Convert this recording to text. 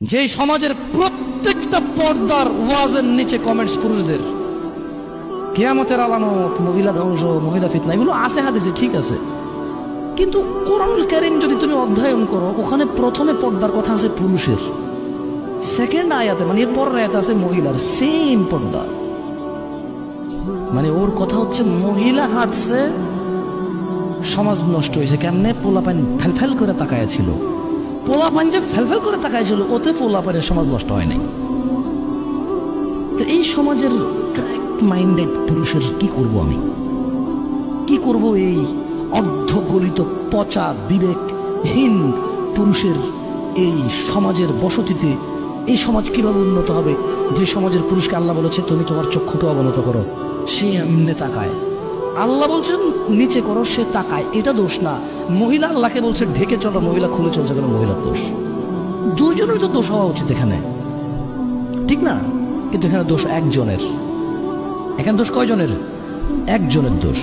যে সমাজের প্রত্যেকটা পর্দার ওয়াজের নিচে কমেন্টস পুরুষদের, কিয়ামতের আলামত, মহিলা ধ্বংস, মহিলা ফিতনা, এগুলো আছে হাদিসে, ঠিক আছে, কিন্তু কোরআনুল কারীম যদি তুমি অধ্যয়ন করো, ওখানে প্রথমে পর্দার কথা আছে পুরুষের, সেকেন্ড আয়াতে মানে এর পরের আয়াতে আছে মহিলার, সেম পর্দা। মানে ওর কথা হচ্ছে মহিলা হাঁটছে, সমাজ নষ্ট হয়েছে কেমনে? পোলাপান ফেলফেল করে তাকায়াছিল, পোলাপান যে ফেলফেল করে তাকায়াছিল, ওতে পোলাপানের সমাজ নষ্ট হয় নাই। তো এই সমাজের ক্র্যাক মাইন্ডেড পুরুষের কি করব আমি? কি করব এই অর্ধগলিত পচা বিবেকহীন পুরুষের এই সমাজের বসতিতে? এই সমাজ কিভাবে উন্নত হবে যে সমাজের পুরুষকে আল্লাহ বলেছে তুমি তোমার চক্ষুকে অবনত করো, সে এমনি তাকায়। আল্লাহ বলছেন নিচে করো, সে তাকায়, এটা দোষ না। মহিলা আল্লাহকে বলছে ঢেকে চলো, মহিলা খুলে চলছে, কেন? মহিলার দোষ। দুইজনের তো দোষ হওয়া উচিত এখানে, ঠিক না? কিন্তু এখানে দোষ একজনের। এখানে দোষ কয়জনের? একজনের দোষ।